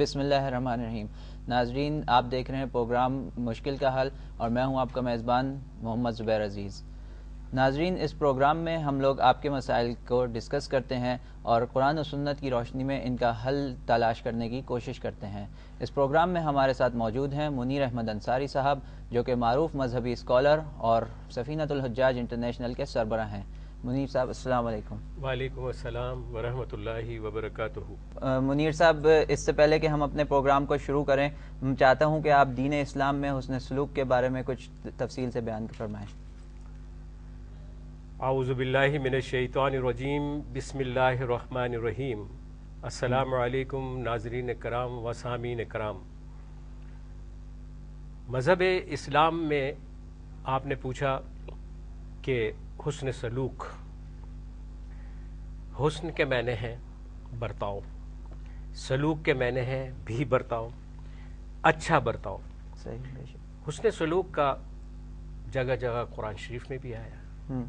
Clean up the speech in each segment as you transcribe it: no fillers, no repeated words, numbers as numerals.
بسم اللہ الرحمن الرحیم. ناظرین، آپ دیکھ رہے ہیں پروگرام مشکل کا حل اور میں ہوں آپ کا میزبان محمد زبیر عزیز. ناظرین، اس پروگرام میں ہم لوگ آپ کے مسائل کو ڈسکس کرتے ہیں اور قرآن و سنت کی روشنی میں ان کا حل تلاش کرنے کی کوشش کرتے ہیں. اس پروگرام میں ہمارے ساتھ موجود ہیں منیر احمد انصاری صاحب، جو کہ معروف مذہبی اسکالر اور سفینۃ الحجاج انٹرنیشنل کے سربراہ ہیں. منیر صاحب السلام علیکم. وعلیکم السلام ورحمۃ اللہ وبرکاتہ. منیر صاحب، اس سے پہلے کہ ہم اپنے پروگرام کو شروع کریں، چاہتا ہوں کہ آپ دین اسلام میں حسن سلوک کے بارے میں کچھ تفصیل سے بیان فرمائیں. اعوذ باللہ من الشیطان الرجیم. بسم اللہ الرحمن الرحیم. السلام علیکم ناظرین کرام و سامعین کرام. مذہب اسلام میں آپ نے پوچھا کہ حسن سلوک، حسن کے معنی ہیں برتاؤ، سلوک کے معنی ہیں بھی برتاؤ، اچھا برتاؤ. صحیح. حسن سلوک کا جگہ جگہ قرآن شریف میں بھی آیا،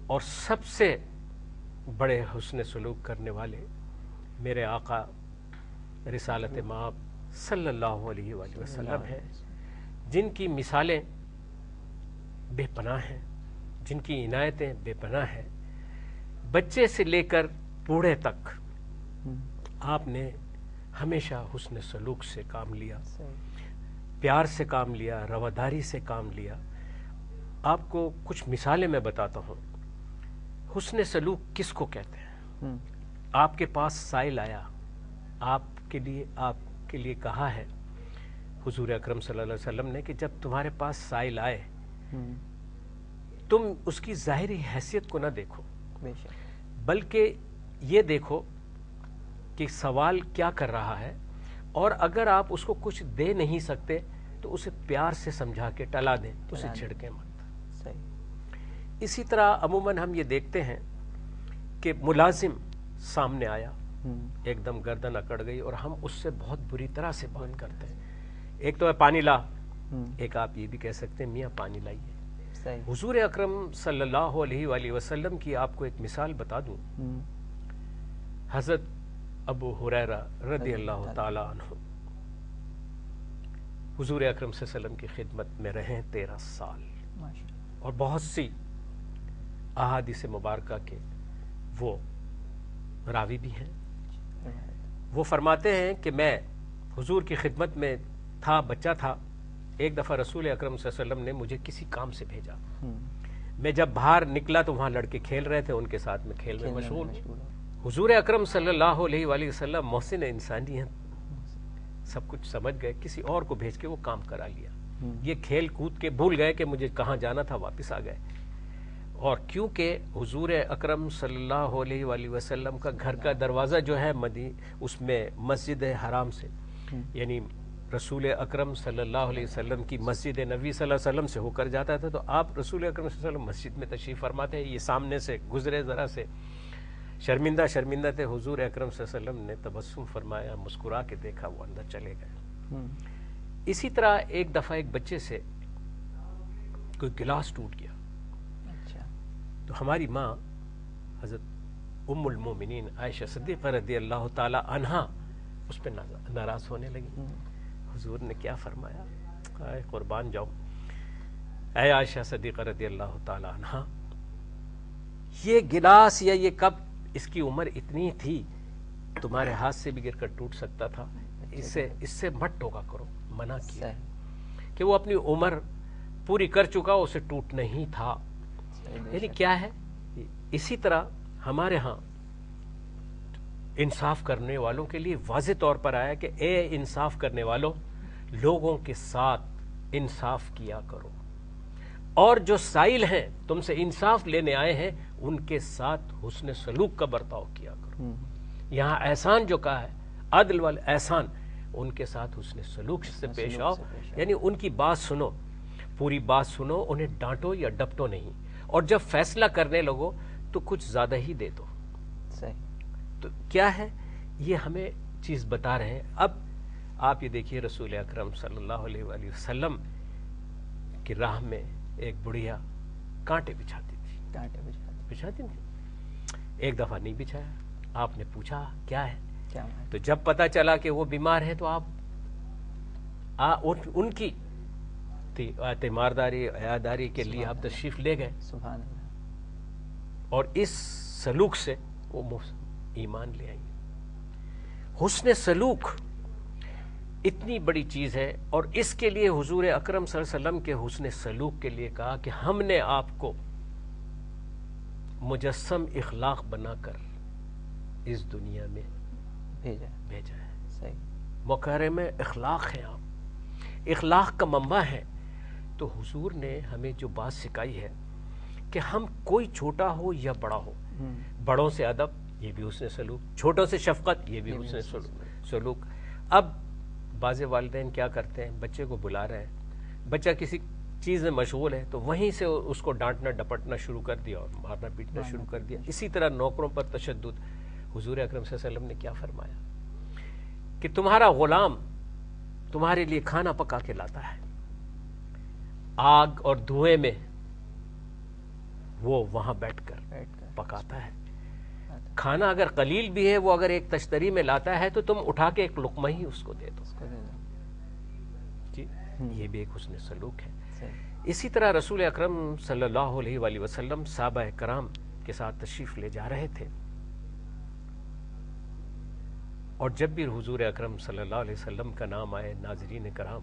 اور سب سے بڑے حسن سلوک کرنے والے میرے آقا رسالت مآب صلی اللہ علیہ وآلہ وسلم ہیں، جن کی مثالیں بے پناہ ہیں، جن کی عنایتیں بے پناہ ہیں. بچے سے لے کر بوڑھے تک آپ نے ہمیشہ حسن سلوک سے کام لیا، پیار سے کام لیا، رواداری سے کام لیا. آپ کو کچھ مثالیں میں بتاتا ہوں. حسن سلوک کس کو کہتے ہیں؟ آپ کے پاس سائل آیا، آپ کے لیے کہا ہے حضور اکرم صلی اللہ علیہ وسلم نے کہ جب تمہارے پاس سائل آئے تم اس کی ظاہری حیثیت کو نہ دیکھو، بلکہ یہ دیکھو کہ سوال کیا کر رہا ہے، اور اگر آپ اس کو کچھ دے نہیں سکتے تو اسے پیار سے سمجھا کے ٹلا دیں، اسے چھڑکیں مت. اسی طرح عموماً ہم یہ دیکھتے ہیں کہ ملازم سامنے آیا، ایک دم گردن اکڑ گئی اور ہم اس سے بہت بری طرح سے بات کرتے ہیں. ایک تو ہے پانی لا، ایک آپ یہ بھی کہہ سکتے ہیں میاں پانی لائیے. حضور اکرم صلی اللہ علیہ وآلہ وسلم کی آپ کو ایک مثال بتا دوں. حضرت ابو ہریرہ رضی اللہ تعالی عنہ حضور اکرم صلی اللہ علیہ وسلم کی خدمت میں رہے 13 سال، اور بہت سی احادیث مبارکہ کے وہ راوی بھی ہیں. وہ فرماتے ہیں کہ میں حضور کی خدمت میں تھا، بچہ تھا. ایک دفعہ رسول اکرم صلی اللہ علیہ وسلم نے مجھے کسی کام سے بھیجا. میں جب باہر نکلا تو وہاں لڑکے کھیل رہے تھے، ان کے ساتھ میں کھیل میں مشغول ہوں. حضور اکرم صلی اللہ علیہ وآلہ وسلم محسن انسانی ہیں، سب کچھ سمجھ گئے، کسی اور کو بھیج کے وہ کام کرا لیا. یہ کھیل کود کے بھول گئے کہ مجھے کہاں جانا تھا، واپس آ گئے. اور کیونکہ حضور اکرم صلی اللہ علیہ وآلہ وسلم کا گھر کا دروازہ جو ہے اس میں مسجد حرام سے، یعنی رسول اکرم صلی اللہ علیہ وسلم کی مسجد نبی صلی اللہ علیہ وسلم سے ہو کر جاتا تھا. تو آپ رسول اکرم صلی اللہ علیہ وسلم مسجد میں تشریف فرماتے ہیں، یہ سامنے سے گزرے، ذرا سے شرمندہ تھے. حضور اکرم صلی اللہ علیہ وسلم نے تبسم فرمایا، مسکرا کے دیکھا، وہ اندر چلے گئے. اسی طرح ایک دفعہ ایک بچے سے کوئی گلاس ٹوٹ گیا، تو ہماری ماں حضرت ام المومنین عائشہ صدیقہ رضی اللہ تعالی عنہا اس پہ ناراض ہونے لگی. حضور نے کیا فرمایا؟ اے قربان جاؤ، اے عائشہ صدیقہ رضی اللہ تعالی عنہا، یہ گلاس یا یہ کپ اس کی عمر اتنی تھی، تمہارے ہاتھ سے بھی گر کر ٹوٹ سکتا تھا، اس سے مت ٹوکا کرو. منع کیا کہ وہ اپنی عمر پوری کر چکا، اسے ٹوٹنا ہی تھا. یعنی کیا ہے؟ اسی طرح ہمارے ہاں انصاف کرنے والوں کے لیے واضح طور پر آیا کہ اے انصاف کرنے والوں، لوگوں کے ساتھ انصاف کیا کرو، اور جو سائل ہیں، تم سے انصاف لینے آئے ہیں، ان کے ساتھ حسن سلوک کا برتاؤ کیا کرو. یہاں احسان جو کہا ہے، عدل والاحسان، ان کے ساتھ حسن سلوک سے پیش آؤ. یعنی ان کی بات سنو، پوری بات سنو، انہیں ڈانٹو یا ڈپٹو نہیں، اور جب فیصلہ کرنے لگو تو کچھ زیادہ ہی دے دو. تو کیا ہے یہ ہمیں چیز بتا رہے ہیں. اب آپ یہ دیکھیے، رسول اکرم صلی اللہ علیہ وآلہ وسلم کی راہ میں ایک بڑھیا کانٹے بچھاتی تھی. ایک دفعہ نہیں بچھایا. آپ نے پوچھا کیا ہے؟ تو جب پتا چلا کہ وہ بیمار ہے تو آپ ان کی تیمارداری عیاداری کے لیے آپ تشریف لے گئے. سبحان اللہ. اور اس سلوک سے وہ ایمان لے آئی. حسن سلوک اتنی بڑی چیز ہے، اور اس کے لیے حضور اکرم صلی اللہ علیہ وسلم کے حسن سلوک کے لیے کہا کہ ہم نے آپ کو مجسم اخلاق بنا کر اس دنیا میں بھیجا ہے. صحیح. مکرم اخلاق ہیں آپ، اخلاق کا منبع ہے. تو حضور نے ہمیں جو بات سکھائی ہے کہ ہم کوئی چھوٹا ہو یا بڑا ہو، بڑوں سے ادب، یہ بھی حسن سلوک، چھوٹوں سے شفقت، یہ بھی حسن سلوک. اب بعض والدین کیا کرتے ہیں، بچے کو بلا رہے ہیں، بچہ کسی چیز میں مشغول ہے تو وہیں سے اس کو ڈانٹنا ڈپٹنا شروع کر دیا اور مارنا پیٹنا شروع کر دیا. اسی طرح نوکروں پر تشدد. حضور اکرم صلی اللہ علیہ وسلم نے کیا فرمایا کہ تمہارا غلام تمہارے لیے کھانا پکا کے لاتا ہے، آگ اور دھوئیں میں وہ وہاں بیٹھ کر پکاتا ہے. کھانا اگر قلیل بھی ہے، وہ اگر ایک تشتری میں لاتا ہے تو تم اٹھا کے ایک لقمہ ہی اس کو دے دو. جی، یہ بھی ایک حسن سلوک ہے. اسی طرح رسول اکرم صلی اللہ علیہ وآلہ وسلم صحابہ کرام کے ساتھ تشریف لے جا رہے تھے، اور جب بھی حضور اکرم صلی اللہ علیہ وسلم کا نام آئے، ناظرین کرام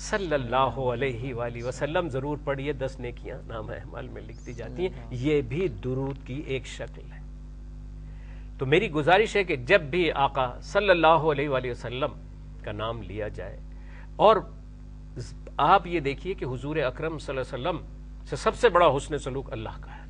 صلی اللہ علیہ وآلہ وسلم ضرور پڑھیے. 10 نیکیاں نام اعمال میں لکھ دی جاتی ہیں. یہ بھی درود کی ایک شکل ہے. تو میری گزارش ہے کہ جب بھی آقا صلی اللہ علیہ وآلہ وسلم کا نام لیا جائے، اور آپ یہ دیکھیے کہ حضور اکرم صلی اللہ علیہ وسلم سے سب سے بڑا حسن سلوک اللہ کا ہے.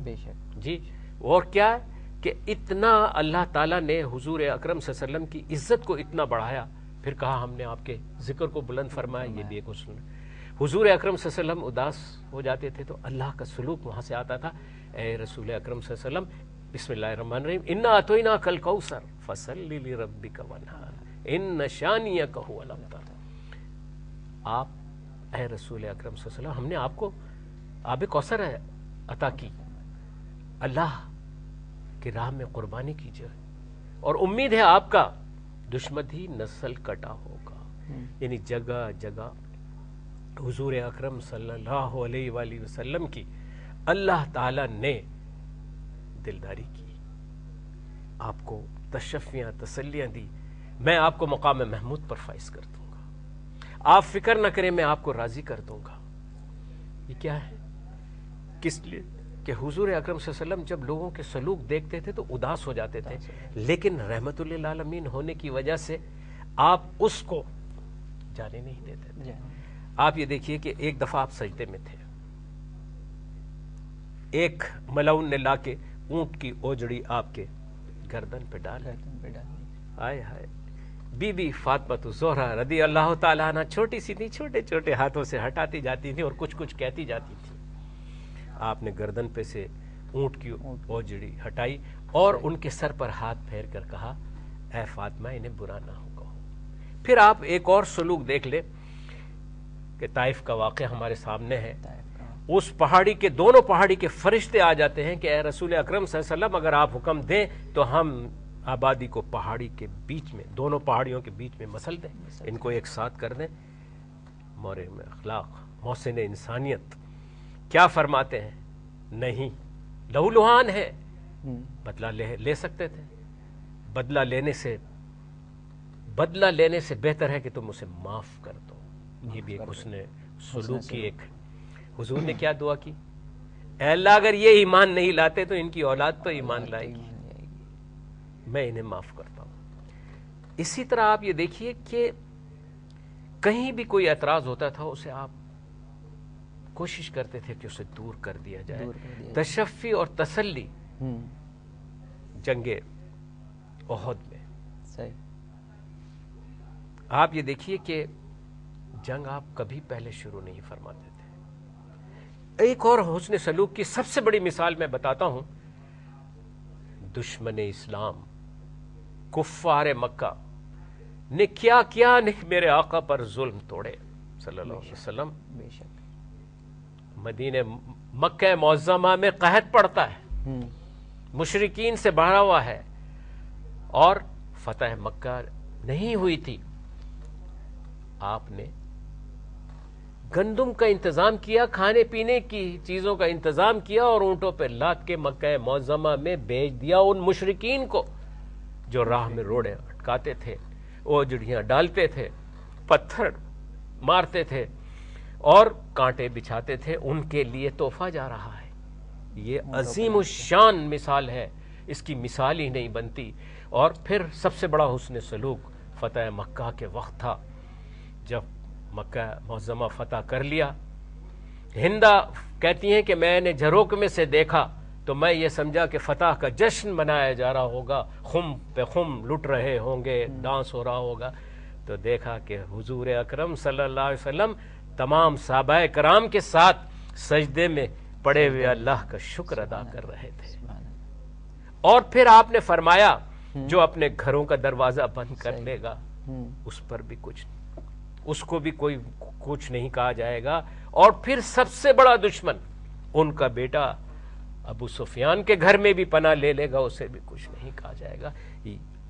بے شک. جی، اور کیا ہے کہ اتنا اللہ تعالیٰ نے حضور اکرم صلی اللہ علیہ وسلم کی عزت کو اتنا بڑھایا، پھر کہا ہم نے آپ کے ذکر کو بلند فرمایا. یہ بھی ایک حسن ہے. حضور اکرم صلی اللہ علیہ وسلم اداس ہو جاتے تھے تو اللہ کا سلوک وہاں سے آتا تھا، اے رسول اکرم صلی اللہ علیہ وسلم بسم اللہ الرحمن الرحیم انا اعطیناک الکوثر فصلی لربک وانحر ان شانئک هو الابتر. آپ اے رسول اکرم صلی اللہ علیہ وسلم ہم نے آپ کو آب کوثر عطا کی، اللہ کی راہ میں قربانی کیجیے، اور امید ہے آپ کا دشمن ہی نسل کٹا ہوگا. یعنی جگہ جگہ حضور اکرم صلی اللہ علیہ وآلہ وسلم کی اللہ تعالی نے دلداری کی، آپ کو تشفیاں تسلیاں دی. میں آپ کو مقام محمود پر فائز کر دوں گا، آپ فکر نہ کریں، میں آپ کو راضی کر دوں گا. یہ کیا ہے؟ کس لیے کہ حضور اکرم صلی اللہ علیہ وسلم جب لوگوں کے سلوک دیکھتے تھے تو اداس ہو جاتے تھے، لیکن رحمت للعالمین ہونے کی وجہ سے آپ اس کو جانے نہیں دیتے تھے. آپ یہ دیکھیے کہ ایک دفعہ آپ سجدے میں تھے، ایک ملعون نے لا کے اونٹ کی اوجڑی آپ کے گردن پہ ڈال دی. ہائے ہائے. بی بی فاطمہ الزہرا رضی اللہ تعالیٰ عنہ چھوٹی سی تھی، چھوٹے چھوٹے ہاتھوں سے ہٹاتی جاتی تھی اور کچھ کچھ کہتی جاتی تھی. آپ نے گردن پہ سے اونٹ کی اوجڑی ہٹائی اور ان کے سر پر ہاتھ پھیر کر کہا اے فاطمہ انہیں برا نہ ہو کہو. پھر آپ ایک اور سلوک دیکھ لیں کہ طائف کا واقعہ ہمارے سامنے ہے. اس پہاڑی کے دونوں پہاڑی کے فرشتے آ جاتے ہیں کہ اے رسول اکرم صلی اللہ علیہ وسلم اگر آپ حکم دیں تو ہم آبادی کو پہاڑی کے بیچ میں، دونوں پہاڑیوں کے بیچ میں مسل دیں، ان کو ایک ساتھ کر دیں. مورم اخلاق، محسن انسانیت کیا فرماتے ہیں؟ نہیں، لہولہان ہے، بدلہ لے سکتے تھے. بدلہ لینے سے بہتر ہے کہ تم اسے معاف کر دو. یہ بھی ایک حسن سلوک کی ایک. حضور نے کیا دعا کی؟ اے اللہ اگر یہ ایمان نہیں لاتے تو ان کی اولاد تو ایمان لائے گی، میں انہیں معاف کرتا ہوں. اسی طرح آپ یہ دیکھیے کہ کہیں بھی کوئی اعتراض ہوتا تھا اسے آپ کوشش کرتے تھے کہ اسے دور کر دیا جائے. تشفی اور تسلی جنگ احد میں. آپ یہ دیکھیے کہ جنگ آپ کبھی پہلے شروع نہیں فرماتے تھے. ایک اور حسن سلوک کی سب سے بڑی مثال میں بتاتا ہوں. دشمن اسلام کفار مکہ نے کیا کیا نہیں میرے آقا پر ظلم توڑے صلی اللہ علیہ وسلم. بے شک. مدینہ مکہ معظمہ میں قحط پڑتا ہے، مشرکین سے بھرا ہوا ہے، اور فتح مکہ نہیں ہوئی تھی، آپ نے گندم کا انتظام کیا، کھانے پینے کی چیزوں کا انتظام کیا اور اونٹوں پہ لاد کے مکہ معظمہ میں بھیج دیا ان مشرکین کو جو راہ میں روڑے اٹکاتے تھے، اوجڑیاں ڈالتے تھے، پتھر مارتے تھے اور کانٹے بچھاتے تھے، ان کے لیے تحفہ جا رہا ہے۔ یہ عظیم الشان مثال ہے، اس کی مثال ہی نہیں بنتی۔ اور پھر سب سے بڑا حسن سلوک فتح مکہ کے وقت تھا، جب مکہ معظمہ فتح کر لیا۔ ہندا کہتی ہیں کہ میں نے جھروک میں سے دیکھا تو میں یہ سمجھا کہ فتح کا جشن منایا جا رہا ہوگا، خم پہ خم لٹ رہے ہوں گے، ڈانس ہو رہا ہوگا، تو دیکھا کہ حضور اکرم صلی اللہ علیہ وسلم تمام صحابہ کرام کے ساتھ سجدے میں پڑے ہوئے اللہ کا شکر ادا کر رہے تھے۔ اور پھر آپ نے فرمایا جو اپنے گھروں کا دروازہ بند کر لے گا اس پر بھی اس کو بھی کوئی کچھ نہیں کہا جائے گا۔ اور پھر سب سے بڑا دشمن ان کا بیٹا ابو سفیان کے گھر میں بھی پناہ لے لے گا، اسے بھی کچھ نہیں کہا جائے گا۔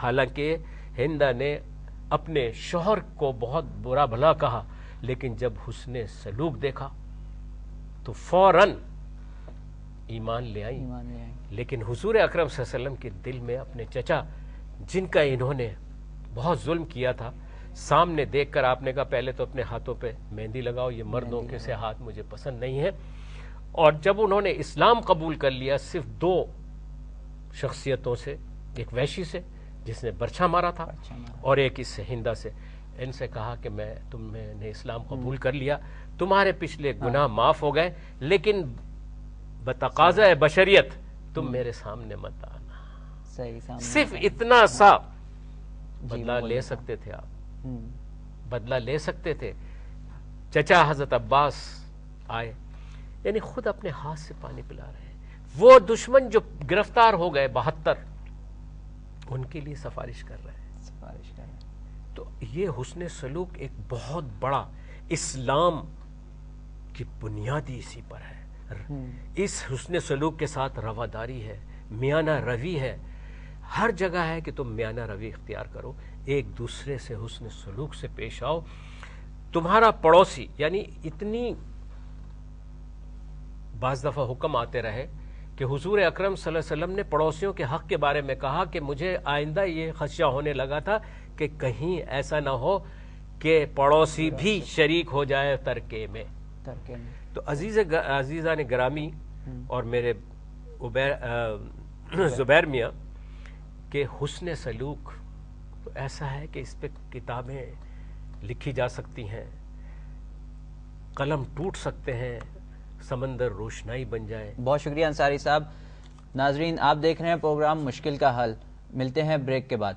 حالانکہ ہندا نے اپنے شوہر کو بہت برا بھلا کہا، لیکن جب حسن سلوک دیکھا تو فوراً ایمان لے آئی۔ لیکن حضور اکرم صلی اللہ علیہ وسلم کے دل میں اپنے چچا، جن کا انہوں نے بہت ظلم کیا تھا، سامنے دیکھ کر آپ نے کہا پہلے تو اپنے ہاتھوں پہ مہندی لگاؤ، یہ مردوں کے سے ہاتھ مجھے پسند نہیں ہے۔ اور جب انہوں نے اسلام قبول کر لیا، صرف دو شخصیتوں سے، ایک وحشی سے جس نے برچھا مارا تھا اور ایک اس سے ہندا سے، ان سے کہا کہ تم نے اسلام قبول کر لیا، تمہارے پچھلے گناہ معاف ہو گئے، لیکن بتقاضۂ بشریت تم میرے سامنے مت آنا۔ صرف اتنا سا بدلہ لے سکتے تھے آپ، بدلہ لے سکتے تھے۔ چچا حضرت عباس آئے، یعنی خود اپنے ہاتھ سے پانی پلا رہے ہیں۔ وہ دشمن جو گرفتار ہو گئے 72، ان کے لیے سفارش کر رہے ہیں۔ تو یہ حسن سلوک ایک بہت بڑا اسلام کی بنیادی اسی پر ہے۔ اس حسن سلوک کے ساتھ رواداری ہے، میانہ روی ہے، ہر جگہ ہے کہ تم میانہ روی اختیار کرو، ایک دوسرے سے حسن سلوک سے پیش آؤ۔ تمہارا پڑوسی، یعنی اتنی بعض دفعہ حکم آتے رہے کہ حضور اکرم صلی اللہ علیہ وسلم نے پڑوسیوں کے حق کے بارے میں کہا کہ مجھے آئندہ یہ خدشہ ہونے لگا تھا کہ کہیں ایسا نہ ہو کہ پڑوسی بھی شریک ہو جائے ترکے میں۔ تو عزیزان گرامی اور میرے زبیر میاں کہ حسن سلوک تو ایسا ہے کہ اس پہ کتابیں لکھی جا سکتی ہیں، قلم ٹوٹ سکتے ہیں، سمندر روشنائی بن جائے۔ بہت شکریہ انصاری صاحب۔ ناظرین، آپ دیکھ رہے ہیں پروگرام مشکل کا حل۔ ملتے ہیں بریک کے بعد۔